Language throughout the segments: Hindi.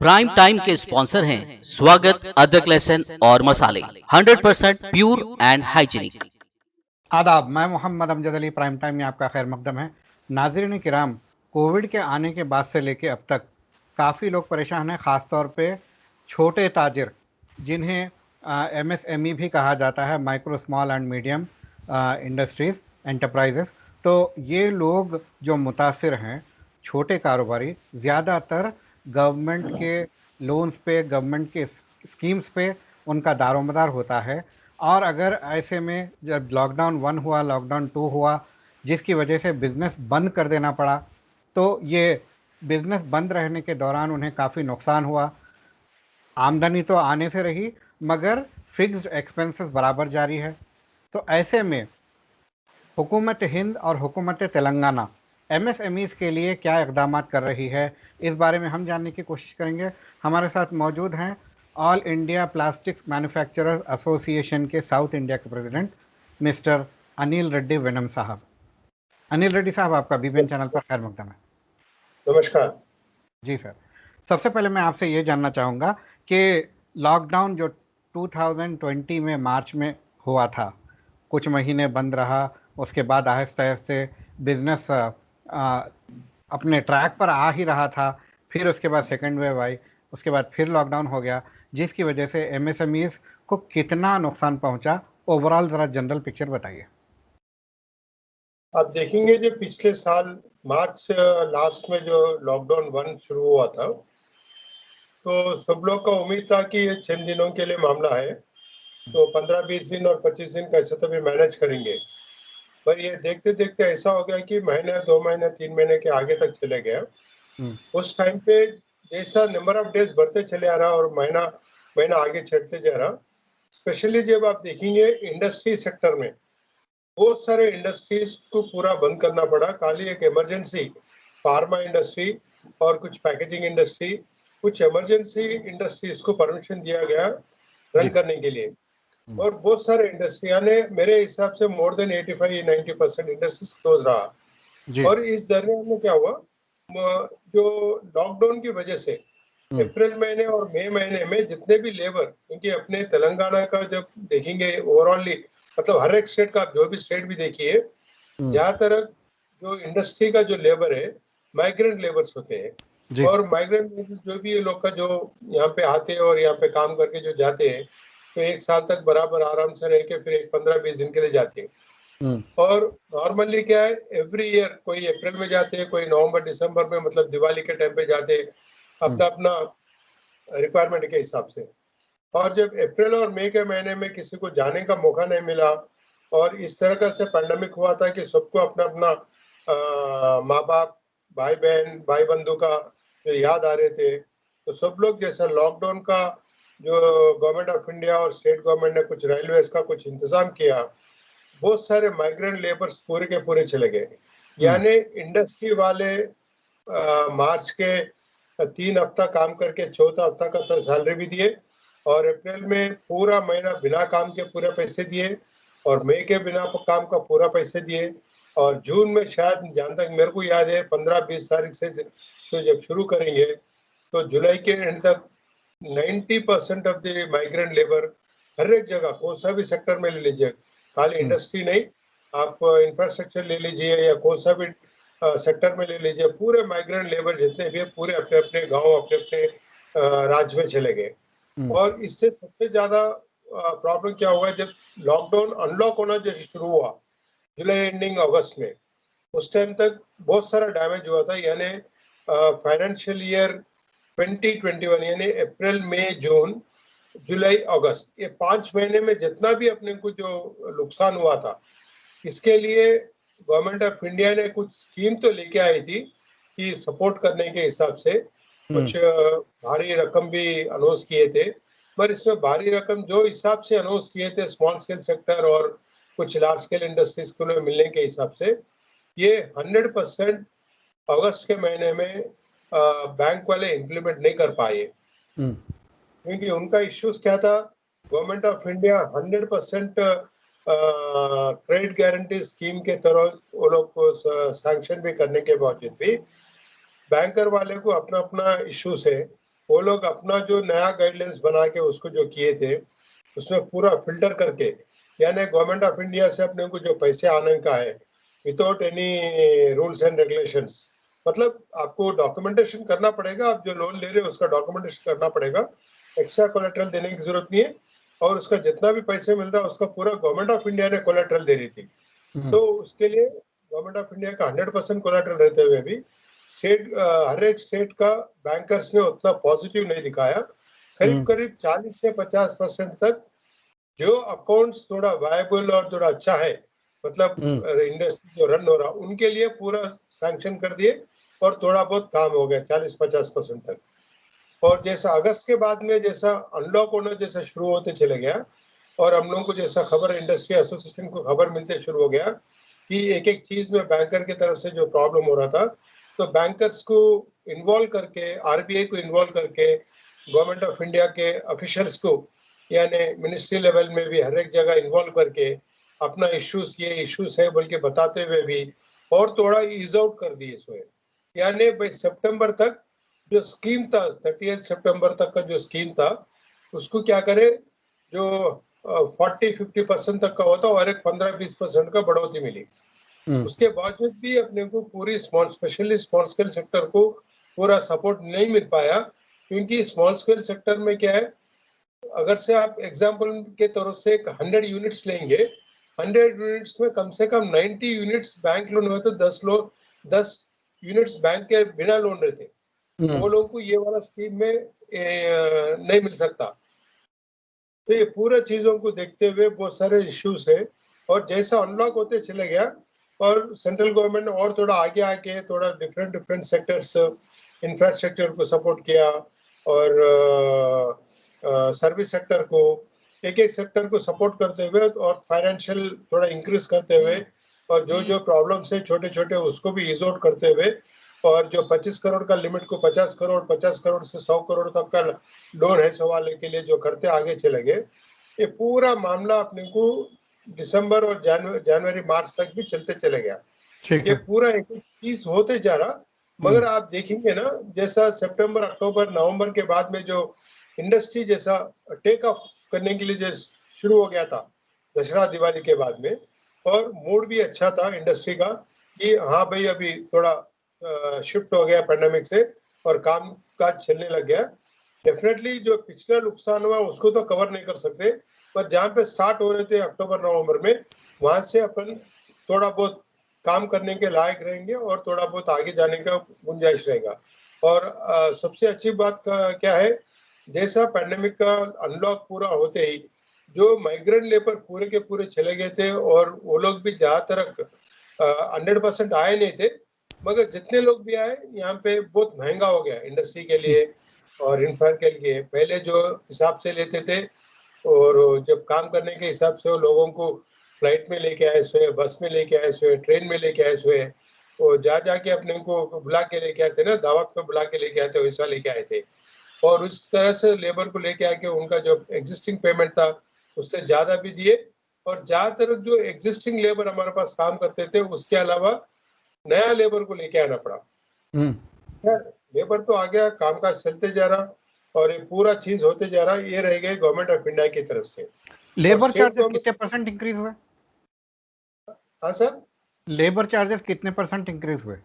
प्राइम टाइम के स्पॉन्सर हैं स्वागत, अदरक, लहसुन और मसाले, 100% प्योर एंड हाइजीनिक। आदाब, मैं मोहम्मद अमजद अली। प्राइम टाइम में आपका खैर मकदम है। नाज़रीन किराम, कोविड के आने के बाद से लेके अब तक काफ़ी लोग परेशान हैं, ख़ास तौर पे छोटे ताजिर, जिन्हें MSME भी कहा जाता है, micro small and medium industries enterprises. तो ये लोग जो मुतासिर हैं, छोटे कारोबारी, ज़्यादातर गवर्नमेंट के लोन्स पे, गवर्नमेंट के स्कीम्स पे उनका दारोमदार होता है। और अगर ऐसे में जब लॉकडाउन 1 हुआ, लॉकडाउन 2 हुआ, जिसकी वजह से बिज़नेस बंद कर देना पड़ा, तो ये बिज़नेस बंद रहने के दौरान उन्हें काफ़ी नुकसान हुआ। आमदनी तो आने से रही, मगर फिक्स्ड एक्सपेंसेस बराबर जारी है। तो ऐसे में हुकूमत हिंद और हुकूमत तेलंगाना MSMEs के लिए क्या इक़दाम कर रही है, इस बारे में हम जानने की कोशिश करेंगे। हमारे साथ मौजूद हैं all India plastics manufacturers association के साउथ इंडिया के president mister Anil Reddy venom साहब। अनिल रेड्डी साहब, आपका BBN चैनल पर खैर मकदम है। नमस्कार जी सर, सबसे पहले मैं आपसे ये जानना चाहूँगा कि लॉकडाउन जो 2020 में मार्च में हुआ था, कुछ महीने बंद रहा, उसके बाद आहिस्ते आहिस्ते बिजनेस अपने ट्रैक पर आ ही रहा था। फिर उसके बाद सेकेंड वेव आई, उसके बाद फिर लॉकडाउन हो गया, जिसकी वजह से MSMEs को कितना नुकसान पहुंचा, ओवरऑल ज़रा जनरल पिक्चर बताइए। आप देखेंगे जो पिछले साल मार्च लास्ट में जो लॉकडाउन 1 शुरू हुआ था, तो सब लोग का उम्मीद था कि ये 6 दिनों के लिए मामला है, तो 15-20 दिन और 25 दिन कैसे तो भी मैनेज करेंगे। पर ये देखते देखते ऐसा हो गया कि महीने, 2 महीने, 3 महीने के आगे तक चले गया। उस टाइम पे जैसा नंबर ऑफ डेज बढ़ते चले आ रहा और महीना महीना आगे चढ़ते जा रहा, स्पेशली जब आप देखेंगे इंडस्ट्री सेक्टर में बहुत सारे इंडस्ट्रीज को पूरा बंद करना पड़ा। खाली एक इमरजेंसी फार्मा इंडस्ट्री और कुछ पैकेजिंग इंडस्ट्री, कुछ इमरजेंसी इंडस्ट्रीज को परमिशन दिया गया रन करने के लिए, और बहुत सारे इंडस्ट्रियां ने, मेरे हिसाब से मोर देन 85-90% इंडस्ट्रीज क्लोज रहा। और इस दरमियान में क्या हुआ, जो लॉकडाउन की वजह से अप्रैल महीने और मई महीने में जितने भी लेबर, क्योंकि अपने तेलंगाना का जब देखेंगे ओवरऑली, मतलब हर एक स्टेट का, आप जो भी स्टेट भी देखिए, जहाँ तक जो इंडस्ट्री का जो लेबर है, माइग्रेंट लेबर्स होते हैं। और माइग्रेंट जो भी ये लोग का जो यहाँ पे आते हैं और यहाँ पे काम करके जो जाते हैं, तो 1 साल तक बराबर आराम से रह के फिर एक 15-20 दिन के लिए जाते हैं। और नॉर्मली क्या है, एवरी ईयर कोई अप्रैल में जाते हैं, कोई नवंबर दिसंबर में, मतलब दिवाली के टाइम पे जाते हैं, अपना अपना रिक्वायरमेंट के हिसाब से। और जब अप्रैल और मई के महीने में किसी को जाने का मौका नहीं मिला, और इस तरह का से पैंडेमिक हुआ था कि सबको अपना अपना माँ बाप, भाई बहन, भाई बंधु का जो याद आ रहे थे, तो सब लोग जैसा लॉकडाउन का जो गवर्नमेंट ऑफ इंडिया और स्टेट गवर्नमेंट ने कुछ रेलवेज का कुछ इंतजाम किया, बहुत सारे माइग्रेंट लेबर्स पूरे के पूरे चले गए। यानी इंडस्ट्री वाले मार्च के 3 हफ्ता काम करके चौथा हफ्ता का तो सैलरी भी दिए, और अप्रैल में पूरा महीना बिना काम के पूरे पैसे दिए, और मई के बिना काम का पूरा पैसे दिए, और जून में शायद, जहाँ तक मेरे को याद है, 15-20 तारीख से जब शुरू करेंगे, तो जुलाई के एंड तक 90% ऑफ द माइग्रेंट लेबर हर एक जगह, कौन सा भी सेक्टर में ले लीजिए, खाली इंडस्ट्री नहीं, आप इंफ्रास्ट्रक्चर ले लीजिए या कौन सा भी सेक्टर में ले लीजिए, पूरे माइग्रेंट लेबर जितने भी पूरे अपने अपने गांव, अपने अपने राज्य में चले गए। और इससे सबसे ज्यादा प्रॉब्लम क्या हुआ, जब लॉकडाउन अनलॉक होना जैसे शुरू हुआ जुलाई एंडिंग अगस्त में, उस टाइम तक बहुत सारा डैमेज हुआ था। यानी फाइनेंशियल ईयर 2021, यानी अप्रैल मई जून जुलाई अगस्त, ये 5 महीने में जितना भी अपने को जो नुकसान हुआ था, इसके लिए गवर्नमेंट ऑफ इंडिया ने कुछ स्कीम तो लेके आई थी कि सपोर्ट करने के हिसाब से कुछ भारी रकम भी अनाउंस किए थे। पर इसमें भारी रकम जो हिसाब से अनाउंस किए थे स्मॉल स्केल सेक्टर और कुछ लार्ज स्केल इंडस्ट्रीज को मिलने के हिसाब से, ये 100% अगस्त के महीने में बैंक वाले इम्प्लीमेंट नहीं कर पाए, क्योंकि उनका इश्यूज क्या था, government of India 100% credit guarantee scheme के तरह वो लोग को सैंक्शन भी करने के बावजूद भी बैंकर वाले को अपना अपना इश्यूज है, वो लोग अपना जो नया गाइडलाइंस बना के उसको जो किए थे उसमें पूरा फिल्टर करके, यानी गवर्नमेंट ऑफ इंडिया से अपने को जो पैसे आने का है without any rules and regulations, मतलब आपको डॉक्यूमेंटेशन करना पड़ेगा, आप जो लोन ले रहे हो उसका डॉक्यूमेंटेशन करना पड़ेगा, एक्स्ट्रा कोलेटरल देने की जरूरत नहीं है, और उसका जितना भी पैसे मिल रहा है उसका पूरा गवर्नमेंट ऑफ इंडिया ने कोलेटरल दे रही थी। तो उसके लिए गवर्नमेंट ऑफ इंडिया का 100% कोलेटरल रहते हुए भी हर एक स्टेट का बैंकर्स ने उतना पॉजिटिव नहीं दिखाया। करीब करीब 40 से 50% तक जो अकाउंट्स थोड़ा वायबल और थोड़ा अच्छा है, मतलब इंडस्ट्री जो रन हो रहा उनके लिए पूरा सैंक्शन कर दिए और थोड़ा बहुत काम हो गया 40-50% तक। और जैसा अगस्त के बाद में जैसा अनलॉक होना जैसा शुरू होते चले गया, और हम लोगों को जैसा खबर इंडस्ट्री एसोसिएशन को खबर मिलते शुरू हो गया कि एक एक चीज में बैंकर की तरफ से जो प्रॉब्लम हो रहा था, तो बैंकर्स को इन्वॉल्व करके, आरबीआई को इन्वॉल्व करके, गवर्नमेंट ऑफ इंडिया के ऑफिशियल्स को यानी मिनिस्ट्री लेवल में भी हर एक जगह इन्वॉल्व करके अपना इश्यूज, ये इश्यूज है बोल के बताते हुए भी और थोड़ा ईज आउट कर दिए सोए। यानी भाई सितंबर तक जो स्कीम था, 30 सितंबर तक का जो स्कीम था उसको क्या करे, जो 40-50% तक का होता और एक 15-20% का बढ़ोतरी मिली। उसके बावजूद भी अपने को पूरी स्पेशली स्मॉल स्केल सेक्टर को पूरा सपोर्ट नहीं मिल पाया, क्योंकि स्मॉल स्केल सेक्टर में क्या है, अगर से आप एग्जांपल के तौर से 100 यूनिट्स लेंगे, 100 यूनिट्स में कम से कम 90 यूनिट्स बैंक लोन हुए, तो 10 यूनिट्स बैंक के बिना लोन रहते, वो लोगों को ये वाला स्कीम में नहीं मिल सकता। तो ये पूरा चीजों को देखते हुए बहुत सारे इश्यूज है, और जैसा अनलॉक होते चले गया और सेंट्रल गवर्नमेंट ने और थोड़ा आगे आके थोड़ा डिफरेंट सेक्टर्स, इंफ्रास्ट्रक्चर को सपोर्ट किया और सर्विस सेक्टर को, एक एक सेक्टर को सपोर्ट करते हुए और फाइनेंशियल थोड़ा इंक्रीज करते हुए, और जो जो प्रॉब्लम्स है छोटे छोटे उसको भी इज आउट करते हुए, और जो 25 करोड़ का लिमिट को 50 करोड़, 50 करोड़ से 100 करोड़ तक का लोन है सवाल के लिए जो करते आगे चले गए। ये पूरा मामला अपने को दिसंबर और जनवरी मार्च तक भी चलते चले गया। ये पूरा एक चीज होते जा रहा, मगर आप देखेंगे ना जैसा सितंबर, अक्टूबर, नवंबर के बाद में जो इंडस्ट्री जैसा टेक ऑफ करने के लिए जो शुरू हो गया था दशहरा दिवाली के बाद में, और मूड भी अच्छा था इंडस्ट्री का कि हाँ भाई अभी थोड़ा शिफ्ट हो गया पैंडेमिक से और काम काज चलने लग गया। डेफिनेटली जो पिछला नुकसान हुआ उसको तो कवर नहीं कर सकते, पर जहाँ पे स्टार्ट हो रहे थे अक्टूबर नवंबर में, वहां से अपन थोड़ा बहुत काम करने के लायक रहेंगे और थोड़ा बहुत आगे जाने का गुंजाइश रहेगा। और सबसे अच्छी बात क्या है, जैसा पैंडेमिक का अनलॉक पूरा होते ही जो माइग्रेंट लेबर पूरे के पूरे चले गए थे, और वो लोग भी ज्यादातर 100% आए नहीं थे, मगर जितने लोग भी आए यहाँ पे बहुत महंगा हो गया इंडस्ट्री के लिए और इंफ्रा के लिए। पहले जो हिसाब से लेते थे और जब काम करने के हिसाब से वो लोगों को फ्लाइट में लेके आए सोए, बस में लेके आए सोए, ट्रेन में लेके आए सोए, और जाके अपने को बुला के लेके आए थे ना, दावत में बुला के लेके आए थे, वैसा लेके आए थे। और उस तरह से लेबर को लेके आके उनका जो एग्जिस्टिंग पेमेंट था उससे ज्यादा भी दिए, और ज्यादातर जो एग्जिस्टिंग लेबर हमारे पास काम करते थे उसके अलावा नया लेबर को लेके आना पड़ा। लेबर तो आ गया, कामकाज चलते जा रहा और ये पूरा चीज होते जा रहा। ये रह गए गवर्नमेंट ऑफ इंडिया की तरफ से। लेबर चार्जेस कितने % इंक्रीज हुए? हाँ सर, लेबर चार्जेस कितने % इंक्रीज हुए?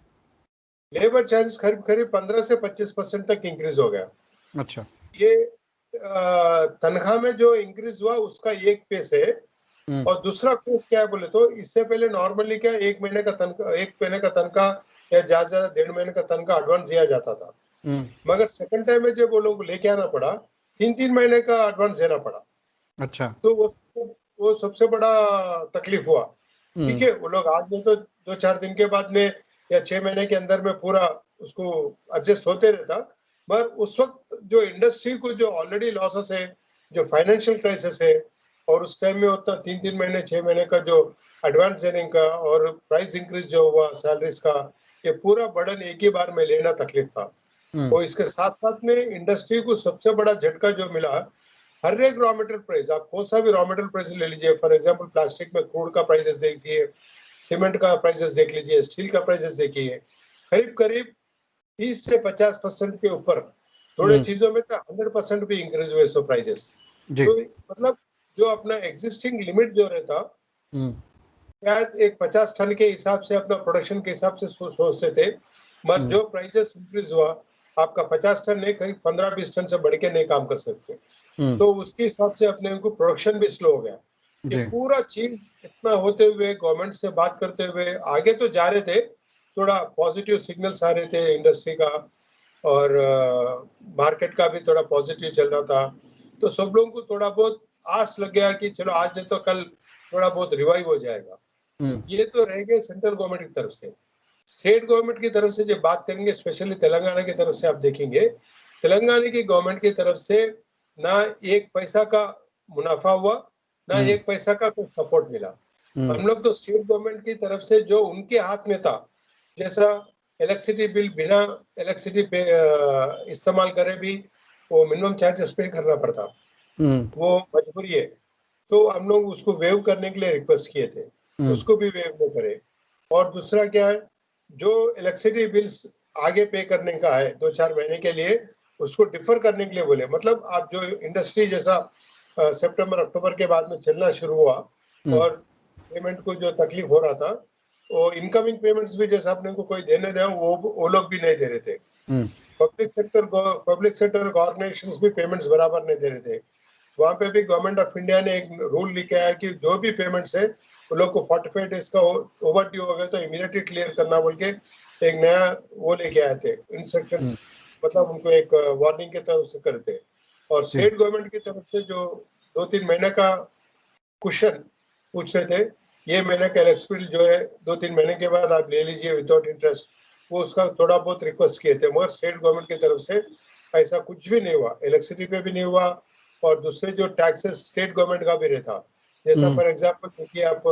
लेबर चार्जेस करीब करीब 15 से 25% तक इंक्रीज हो गया। अच्छा, ये तनख्वाह में जो इंक्रीज हुआ उसका एक फेस है, और दूसरा फेस क्या है बोले तो इससे पहले नॉर्मली क्या एक महीने का तनख्वाह या ज्यादा 1.5 महीने का तनख्वाह एडवांस दिया जाता था, मगर सेकंड टाइम में जब वो लोग लेके आना पड़ा 3-3 महीने का एडवांस देना पड़ा। अच्छा, तो वो सबसे बड़ा तकलीफ हुआ। ठीक है, वो लोग आज में तो 2-4 दिन के बाद में या 6 महीने के अंदर में पूरा उसको एडजस्ट होते रहता, पर उस वक्त जो इंडस्ट्री को जो ऑलरेडी लॉसेस है, जो फाइनेंशियल क्राइसिस है, और उस टाइम में उतना 3-3 महीने 6 महीने का जो एडवांस देने का और प्राइस इंक्रीज जो हुआ सैलरीज का, ये पूरा बर्डन एक ही बार में लेना तकलीफ था। और इसके साथ साथ में इंडस्ट्री को सबसे बड़ा झटका जो मिला, हर एक रॉ मटेरियल प्राइस, आप कौन सा भी रॉ मटेरियल प्राइस ले लीजिए, फॉर एग्जांपल प्लास्टिक में क्रूड का प्राइसेस देखिए, सीमेंट का प्राइसेस देख लीजिए, स्टील का प्राइसेस देखिए, करीब करीब 30 से 50% के ऊपर थोड़े चीजों में तो 100% भी इंक्रीज हुए सो प्राइसेस। जी। तो मतलब जो अपना एग्जिस्टिंग लिमिट जो रहता, शायद एक 50 टन के हिसाब से अपना प्रोडक्शन के हिसाब से सोचते थे, मगर जो प्राइसेस इंक्रीज हुआ, आपका 50 टन नहीं, करीब 15-20 टन से बढ़ के नहीं काम कर सकते। तो उसके हिसाब से अपने को प्रोडक्शन भी स्लो हो गया। ये जी। पूरा चीज इतना होते हुए गवर्नमेंट से बात करते हुए आगे तो जा रहे थे, थोड़ा पॉजिटिव सिग्नल्स आ रहे थे इंडस्ट्री का, और मार्केट का भी थोड़ा पॉजिटिव चल रहा था। तो सब लोगों को थोड़ा बहुत आस लग गया कि चलो आज नहीं तो कल थोड़ा बहुत रिवाइव हो जाएगा। ये तो रह गए सेंट्रल गवर्नमेंट की तरफ से। स्टेट गवर्नमेंट की तरफ से जब बात करेंगे, स्पेशली तेलंगाना की तरफ से आप देखेंगे, तेलंगाना की गवर्नमेंट की तरफ से ना एक पैसा का मुनाफा हुआ, ना एक पैसा का कुछ सपोर्ट मिला। हम लोग तो स्टेट गवर्नमेंट की तरफ से जो उनके हाथ में था, जैसा इलेक्ट्रिसिटी बिल बिना इलेक्ट्रिसिटी पे इस्तेमाल करे भी वो मिनिमम चार्जेस पे करना पड़ता, वो मजबूरी है। तो हम लोग उसको वेव करने के लिए रिक्वेस्ट किए थे, उसको भी वेव नहीं करे। और दूसरा क्या है, जो इलेक्ट्रिसिटी बिल्स आगे पे करने का है 2-4 महीने के लिए, उसको डिफर करने के लिए बोले। मतलब आप जो इंडस्ट्री जैसा सितंबर अक्टूबर के बाद में चलना शुरू हुआ और पेमेंट को जो तकलीफ हो रहा था, वो इनकमिंग पेमेंट्स भी जैसा अपने को कोई देने दे वो लोग भी नहीं दे रहे थे। पब्लिक सेक्टर ऑर्गेनाइजेशंस भी पेमेंट्स बराबर नहीं दे रहे थे। वहाँ पे भी गवर्नमेंट ऑफ इंडिया ने एक रूल लेके आया कि जो भी पेमेंट्स है वो लोग को 45 डेज का ओवर ड्यू हो गया तो इमीडिएटली क्लियर करना बोल के एक नया वो लेके आए थे इंस्ट्रक्शंस। मतलब उनको एक वार्निंग के तरफ से करते। और स्टेट गवर्नमेंट की तरफ से जो 2-3 महीने का क्वेश्चन पूछ रहे थे, ये महीने का इलेक्ट्रिसिटी बिल जो है 2-3 महीने के बाद आप ले लीजिए विदाउट इंटरेस्ट, वो उसका थोड़ा बहुत रिक्वेस्ट किए थे, मगर स्टेट गवर्नमेंट की तरफ से ऐसा कुछ भी नहीं हुआ, इलेक्ट्रिसिटी पे भी नहीं हुआ। और दूसरे जो टैक्सेस स्टेट गवर्नमेंट का भी रहता, जैसा फॉर एग्जांपल देखिए आप,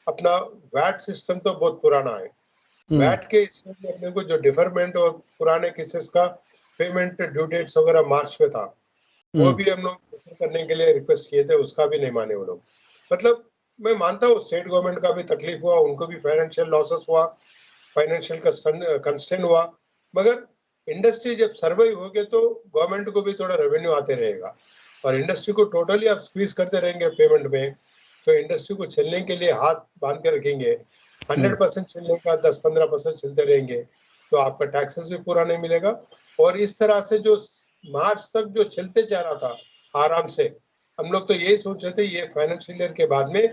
अपना वैट सिस्टम तो बहुत पुराना है। वैट के इसमें अपने को जो डिफरमेंट और पुराने केसेस का पेमेंट ड्यू डेट्स वगैरह मार्च में था, वो भी हम लोग करने के लिए रिक्वेस्ट किए थे, उसका भी नहीं माने वो लोग। मतलब मैं मानता हूँ स्टेट गवर्नमेंट का भी तकलीफ हुआ, उनको भी फाइनेंशियल लॉसेस हुआ, फाइनेंशियल कंस्ट्रेन हुआ, मगर इंडस्ट्री जब सर्वाइव हो गए तो गवर्नमेंट को भी थोड़ा रेवेन्यू आते रहेगा। और इंडस्ट्री को टोटली आप स्क्वीज करते रहेंगे पेमेंट में, तो इंडस्ट्री को चलने के लिए हाथ बांध के रखेंगे। 100% चलने का 10-15% चलते रहेंगे तो आपका टैक्सेस भी पूरा नहीं मिलेगा। और इस तरह से जो मार्च तक जो चलते जा रहा था आराम से, हम लोग तो यही सोच रहे थे ये फाइनेंशियल ईयर के बाद में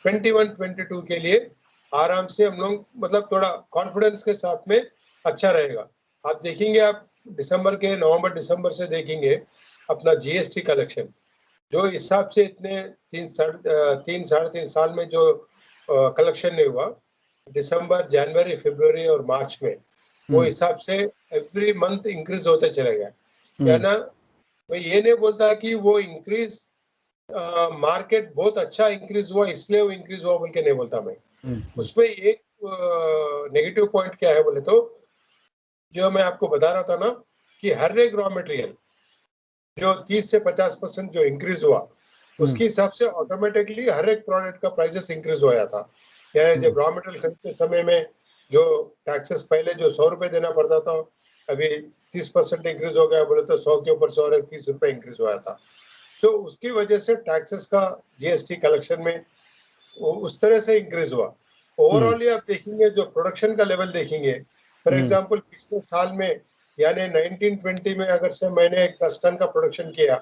21-22 के लिए आराम से हम लोग मतलब थोड़ा कॉन्फिडेंस के साथ में अच्छा रहेगा। आप देखेंगे, आप नवंबर दिसंबर से देखेंगे अपना जीएसटी कलेक्शन जो हिसाब से इतने 3-3.5 साल में जो कलेक्शन नहीं हुआ, दिसंबर, जनवरी, फरवरी और मार्च में वो हिसाब से एवरी मंथ इंक्रीज होते चले गए। या ना, मैं ये नहीं बोलता कि वो इंक्रीज मार्केट बहुत अच्छा इंक्रीज हुआ इसलिए वो इंक्रीज हुआ बोल के नहीं बोलता मैं। उसमें एक नेगेटिव पॉइंट क्या है बोले तो, जो मैं आपको बता रहा था ना कि हर एक रॉ मटेरियल जो 30 से 50% जो इंक्रीज हुआ, उसके हिसाब से ऑटोमेटिकली हर एक प्रोडक्ट का प्राइसेस इंक्रीज हो जाता। यानी जब रॉ मटेरियल खरीदते समय में जो टैक्सेस पहले जो 100 रुपए देना पड़ता था, अभी 30% इंक्रीज हो गया बोले तो 100 के ऊपर 100 और 30 रुपए इंक्रीज हुआ था। तो उसकी वजह से टैक्सेस का जीएसटी कलेक्शन में उस तरह से इंक्रीज हुआ। ओवरऑल आप देखेंगे जो प्रोडक्शन का लेवल देखेंगे, फॉर एग्जांपल पिछले साल में यानी 1920 में अगर से मैंने 10 टन का प्रोडक्शन किया,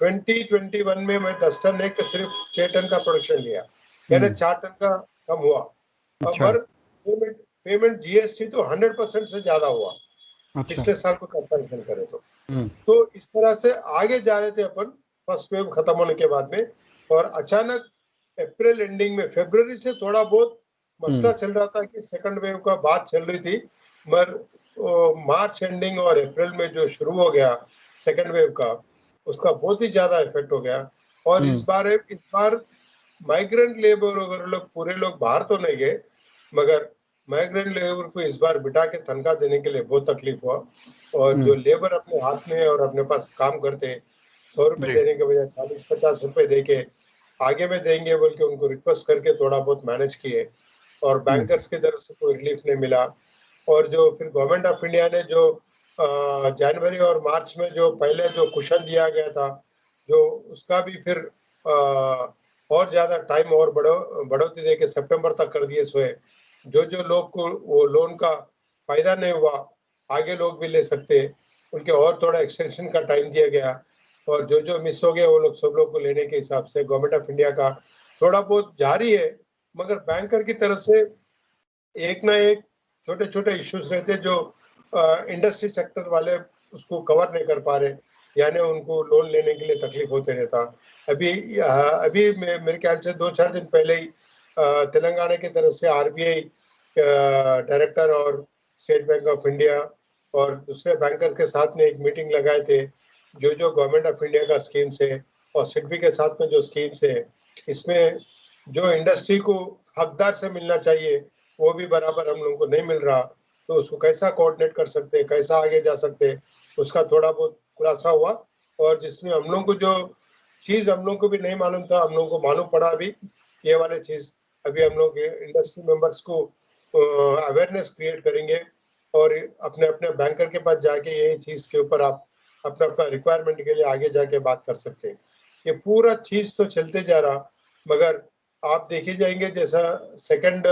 2021 में मैं 10 टन नहीं सिर्फ 6 टन का प्रोडक्शन लिया, यानी 4 टन का कम हुआ। और पेमेंट जीएसटी तो 100% से ज्यादा हुआ पिछले साल को कंपैरिजन करें तो इस तरह से आगे जा रहे थे अपन फर्स्ट वेव खत्म होने के बाद में। और अचानक अप्रैल एंडिंग में, फरवरी से थोड़ा बहुत मसला चल रहा था कि सेकंड वेव का बात चल रही थी, मगर मार्च एंडिंग और अप्रैल में जो शुरू हो गया सेकंड वेव का, उसका बहुत ही ज्यादा इफेक्ट हो गया। और इस बार माइग्रेंट लेबर वगैरह लोग पूरे लोग बाहर तो नहीं गए, मगर माइग्रेंट लेबर को इस बार बिठा के तनख्वाह देने के लिए बहुत तकलीफ हुआ। और जो लेबर अपने हाथ में और अपने पास काम करते 100 रुपए देने के बजाय 40-50 रुपए दे के आगे में देंगे बोल के उनको रिक्वेस्ट करके थोड़ा बहुत मैनेज किए। और बैंकर्स की तरफ से कोई रिलीफ नहीं मिला। और जो फिर गवर्नमेंट ऑफ इंडिया ने जो जनवरी और मार्च में जो पहले जो कुशन दिया गया था, जो उसका भी फिर और ज़्यादा टाइम और बढ़ोतरी दे के सितंबर तक कर दिए सोए। जो लोग को वो लोन का फ़ायदा नहीं हुआ, आगे लोग भी ले सकते, उनके और थोड़ा एक्सटेंशन का टाइम दिया गया। और जो मिस हो गया वो लोग सब लोग को लेने के हिसाब से गवर्नमेंट ऑफ इंडिया का थोड़ा बहुत जारी है, मगर बैंकर की तरफ से एक ना एक छोटे-छोटे इश्यूज रहते जो इंडस्ट्री सेक्टर वाले उसको कवर नहीं कर पा रहे, यानी उनको लोन लेने के लिए तकलीफ होते रहता। अभी मेरे ख्याल से 2-4 दिन पहले ही तेलंगाना की तरफ से आरबीआई डायरेक्टर और स्टेट बैंक ऑफ इंडिया और दूसरे बैंकर के साथ में एक मीटिंग लगाए थे। जो गवर्नमेंट ऑफ इंडिया का स्कीम्स है और सिडबी के साथ में जो स्कीम्स है, इसमें जो इंडस्ट्री को हकदार से मिलना चाहिए वो भी बराबर हम लोगों को नहीं मिल रहा, तो उसको कैसा कोऑर्डिनेट कर सकते हैं, कैसा आगे जा सकते हैं, उसका थोड़ा बहुत खुलासा हुआ। और जिसमें हम लोग को जो चीज़ हम लोग को भी नहीं मालूम था, हम लोग को मालूम पड़ा अभी ये वाले चीज़। अभी हम लोग इंडस्ट्री मेंबर्स को अवेयरनेस क्रिएट करेंगे और अपने अपने बैंकर के पास जाके यही चीज़ के ऊपर आप अपना अपना रिक्वायरमेंट के लिए आगे जाके बात कर सकते हैं। ये पूरा चीज़ तो चलते जा रहा, मगर आप देखे जाएंगे जैसा सेकंड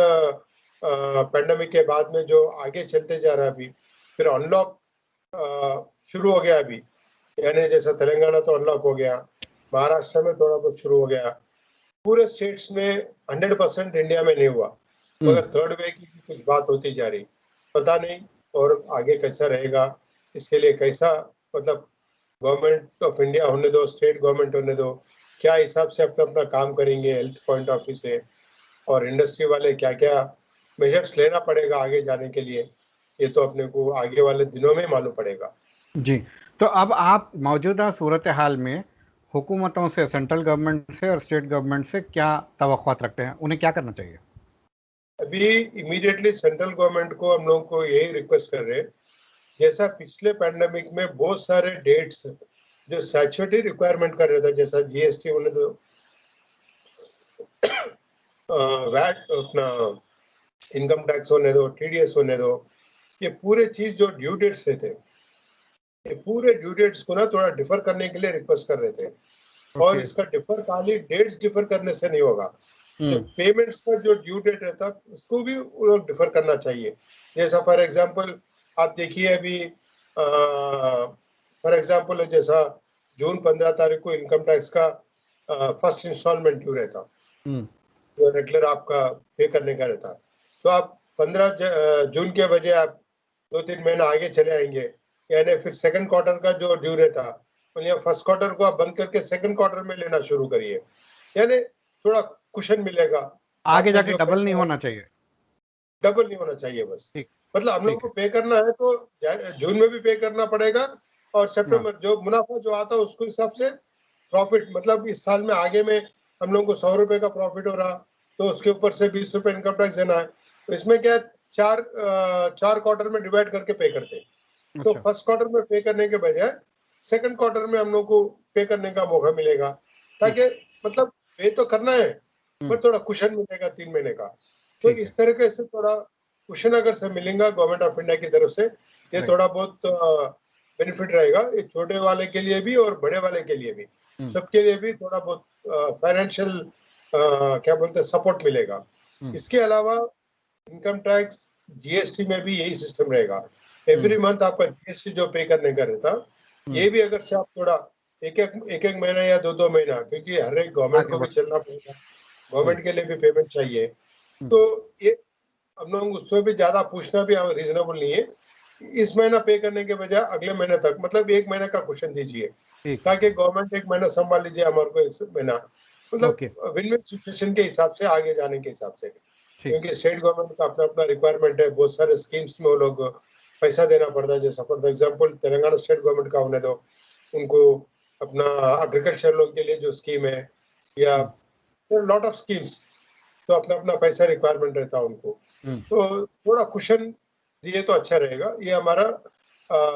पैंडेमिक के बाद में जो आगे चलते जा रहा अभी, फिर अनलॉक शुरू हो गया अभी, यानी जैसा तेलंगाना तो अनलॉक हो गया, महाराष्ट्र में थोड़ा बहुत शुरू हो गया, पूरे स्टेट्स में 100% इंडिया में नहीं हुआ, मगर थर्ड वेव की कुछ बात होती जा रही, पता नहीं और आगे कैसा रहेगा। इसके लिए कैसा मतलब गवर्नमेंट ऑफ इंडिया होने दो, स्टेट गवर्नमेंट होने दो, क्या हिसाब से अपना अपना काम करेंगे हेल्थ पॉइंट ऑफ व्यू से, और इंडस्ट्री वाले क्या क्या मेजर्स लेना पड़ेगा आगे जाने के लिए, ये तो अपने को आगे वाले दिनों में मालूम पड़ेगा। जी, तो अब आप मौजूदा सूरत हाल में हुकूमतों से, सेंट्रल गवर्नमेंट से और स्टेट गवर्नमेंट से क्या तवक्कुआत रखते हैं? उन्हें क्या करना चाहिए? अभी इमीडिएटली सेंट्रल गवर्नमेंट को हम लोग को यही रिक्वेस्ट कर रहे हैं, जैसा पिछले पैंडेमिक में बहुत सारे डेट्स जो सैचुरेटरी रिक्वायरमेंट कर रहा था, जैसा जीएसटी होने दो, वैट अपना इनकम टैक्स होने दो, टीडीएस होने दो, ये पूरे चीज जो ड्यू डेट्स रहते, ये पूरे ड्यू डेट्स को ना थोड़ा डिफर करने के लिए रिक्वेस्ट कर रहे थे। और ओके। इसका डिफर खाली डेट्स डिफर करने से नहीं होगा, जो पेमेंट्स का जो ड्यू डेट रहता उसको भी वो लोग डिफर करना चाहिए। जैसा फॉर एग्जांपल आप देखिए अभी फॉर एग्जांपल जैसा जून 15 तारीख को इनकम टैक्स का फर्स्ट इंस्टॉलमेंट ड्यू रहता, जो रेगुलर आपका पे करने का रहता, तो आप 15 जून के बजाय आप 2-3 महीना आगे चले आएंगे, यानी फिर सेकंड क्वार्टर का जो ड्यू रहता फर्स्ट क्वार्टर को आप बंद करके सेकंड क्वार्टर में लेना शुरू करिए, यानी थोड़ा कुशन मिलेगा। आगे जाके डबल नहीं होना चाहिए। डबल नहीं होना चाहिए बस, ठीक, मतलब हम लोग को पे करना है तो जून में भी पे करना पड़ेगा, और सितंबर जो मुनाफा जो आता है उसके हिसाब से प्रॉफिट, मतलब इस साल में आगे में हम लोग को 100 रुपए का प्रॉफिट हो रहा तो उसके ऊपर से 20 रुपए इनकम टैक्स देना है, तो इसमें क्या चार क्वार्टर में डिवाइड करके पे करते हैं। तो फर्स्ट क्वार्टर में पे करने के बजाय सेकंड क्वार्टर में हम लोग को पे करने का मौका मिलेगा, ताकि मतलब पे तो करना है पर थोड़ा कुशन मिलेगा 3 महीने का। तो इस तरीके से थोड़ा कुशन अगर से मिलेगा गवर्नमेंट ऑफ इंडिया की तरफ से, ये थोड़ा बहुत बेनिफिट रहेगा, ये छोटे वाले के लिए भी और बड़े वाले के लिए भी, सबके लिए भी थोड़ा बहुत फाइनेंशियल क्या बोलते हैं सपोर्ट मिलेगा। इसके अलावा इनकम टैक्स जीएसटी में भी यही सिस्टम रहेगा, एवरी मंथ आपका जीएसटी जो पे करने का रहता, ये भी अगर से आप थोड़ा एक महीना या 2-2 महीना, क्योंकि हर एक गवर्नमेंट को भी चलना पड़ेगा, गवर्नमेंट के लिए भी पेमेंट चाहिए, तो ये हम लोग उसमें भी ज्यादा पूछना भी रीजनेबल नहीं है। इस महीना पे करने के बजाय अगले महीने तक, मतलब 1 महीने का क्वेश्चन दीजिए, ताकि गवर्नमेंट 1 महीना संभाल लीजिए, हमारे को 1 महीना, मतलब विन विन सिचुएशन के हिसाब से आगे जाने के हिसाब से, क्योंकि स्टेट गवर्नमेंट का अपना अपना रिक्वायरमेंट है, बहुत सारे स्कीम्स में वो लोग पैसा देना पड़ता है। जैसा for example Telangana state government का होने दो, उनको अपना एग्रीकल्चर लोग के लिए जो स्कीम है या लॉट ऑफ स्कीम्स, तो अपना अपना पैसा रिक्वायरमेंट रहता है उनको, तो थोड़ा कुशन दिए तो अच्छा रहेगा। ये हमारा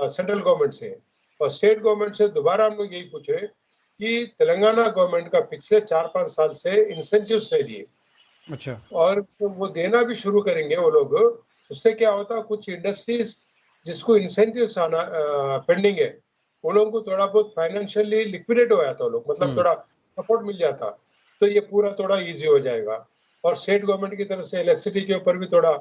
सेंट्रल गवर्नमेंट से है, और स्टेट गवर्नमेंट से दोबारा हम लोग यही पूछ रहे हैं कि तेलंगाना गवर्नमेंट का पिछले 4-5 साल से इंसेंटिव्स नहीं दिए, अच्छा, और वो देना भी शुरू करेंगे वो लोग। उससे क्या होता है, कुछ इंडस्ट्रीज जिसको इंसेंटिव्स आना पेंडिंग है, उन लोगों को थोड़ा बहुत फाइनेंशियली लिक्विडेट हो जाता लोग, मतलब थोड़ा सपोर्ट मिल जाता, तो ये पूरा थोड़ा इजी हो जाएगा। और स्टेट गवर्नमेंट की तरफ से इलेक्ट्रिसिटी के ऊपर भी थोड़ा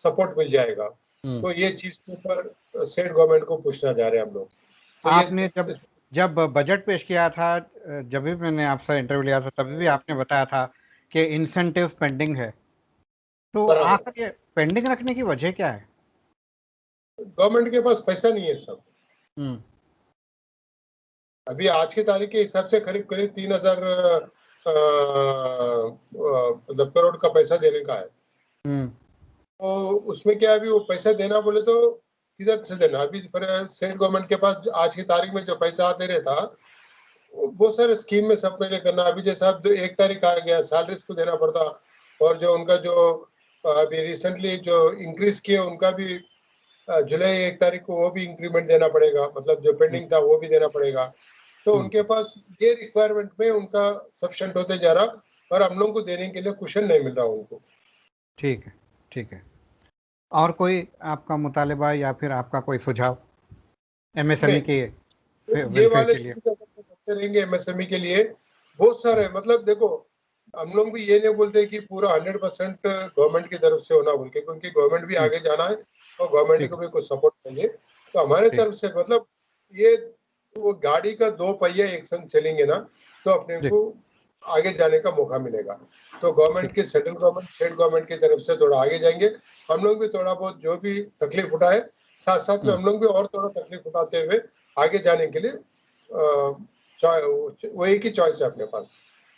सपोर्ट मिल जाएगा। तो ये चीज के ऊपर स्टेट गवर्नमेंट को पूछना चाह रहे हैं हम लोग। तो आपने जब जब बजट पेश किया था, जब भी मैंने आपसे इंटरव्यू लिया था, तभी भी आपने बताया था कि इंसेंटिव्स पेंडिंग है। तो बराबर, आखिर ये पेंडिंग रखने की वजह क्या है? गवर्नमेंट के पास पैसा नहीं है सब। हम्म अभी आज की तारीख के हिसाब से करीब करीब 3,000 मतलब करोड़ का पैसा देने का है। हम्म तो उसमें क्या है, अभी वो पैसा देना बोले तो किधर से देना? अभी स्टेट गवर्नमेंट के पास आज की तारीख में जो पैसा आते रहता, वो बहुत सारे स्कीम में सब पहले करना। अभी जैसा अब 1 तारीख आ गया, सैलरीज को देना पड़ता, और जो उनका जो अभी रिसेंटली जो इंक्रीज किए उनका भी जुलाई 1 तारीख को वो भी इंक्रीमेंट देना पड़ेगा, मतलब जो पेंडिंग था वो भी देना पड़ेगा। तो उनके पास ये रिक्वायरमेंट में उनका सफिशिएंट होते जा रहा, और हम लोग को देने के लिए कुशन नहीं मिल रहा उनको। ठीक है, ठीक है। और कोई आपका मुतालिबा या फिर आपका कोई सुझाव एमएसएमई के ये वेलफेयर वाले के लिए? चीज अगर हम करते रहेंगे एमएसएमई के लिए, बहुत सारे, मतलब देखो, हम लोग भी ये नहीं बोलते कि पूरा 100% गवर्नमेंट की तरफ से होना बोल के, क्योंकि गवर्नमेंट भी आगे जाना है और गवर्नमेंट ठीक को भी कुछ सपोर्ट चाहिए। तो हमारे ठीक तरफ से, मतलब ये वो गाड़ी का 2 पहिए एक संग चलेंगे ना, तो अपने जी, को आगे जाने का मौका मिलेगा। तो गवर्नमेंट की, सेंट्रल गवर्नमेंट, स्टेट गवर्नमेंट की तरफ से थोड़ा आगे जाएंगे, हम लोग भी थोड़ा बहुत जो भी तकलीफ उठाए, साथ साथ में हम लोग भी और थोड़ा तकलीफ उठाते हुए आगे जाने के लिए वो एक ही चॉइस है अपने पास।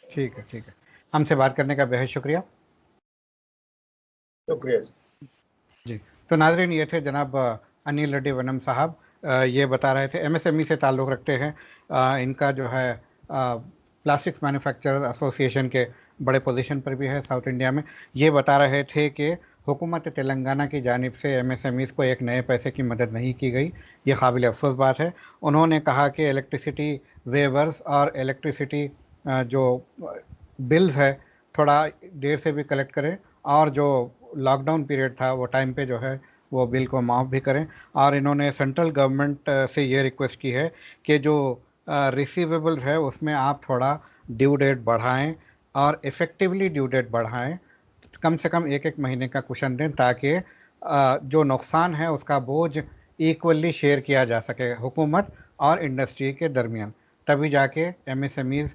ठीक है, ठीक है। हमसे बात करने का बेहद शुक्रिया। शुक्रिया। जी, तो नाज़रीन, ये थे जनाब अनिल रेड्डी वनम साहब। ये बता रहे थे, एमएसएमई से ताल्लुक़ रखते हैं। इनका जो है प्लास्टिक्स मैन्युफैक्चरर्स एसोसिएशन के बड़े पोजीशन पर भी है साउथ इंडिया में। ये बता रहे थे कि हुकूमत तेलंगाना की जानिब से एमएसएमईज़ को एक नए पैसे की मदद नहीं की गई। ये काबिल अफसोस बात है। उन्होंने कहा कि इलेक्ट्रिसिटी वेवर्स और इलेक्ट्रिसिटी जो बिल्स है, थोड़ा देर से भी कलेक्ट करें, और जो लॉकडाउन पीरियड था वो टाइम पे जो है वो बिल को माफ़ भी करें। और इन्होंने सेंट्रल गवर्नमेंट से ये रिक्वेस्ट की है कि जो रिसीवेबल्स है उसमें आप थोड़ा ड्यू डेट बढ़ाएं, और इफ़ेक्टिवली ड्यू डेट बढ़ाएं। कम से कम 1-1 महीने का कुशन दें, ताकि जो नुकसान है उसका बोझ इक्वली शेयर किया जा सके हुकूमत और इंडस्ट्री के दरमियान। तभी जाके एमएसएमईज़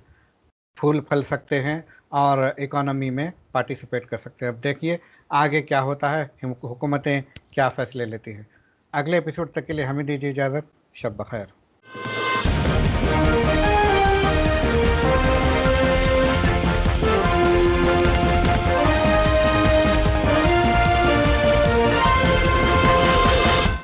फूल फल सकते हैं और इकोनॉमी में पार्टिसिपेट कर सकते हैं। अब देखिए आगे क्या होता है, हुकूमतें क्या फ़ैसले लेती हैं। अगले एपिसोड तक के लिए हमें दीजिए इजाज़त। शब बख़ैर।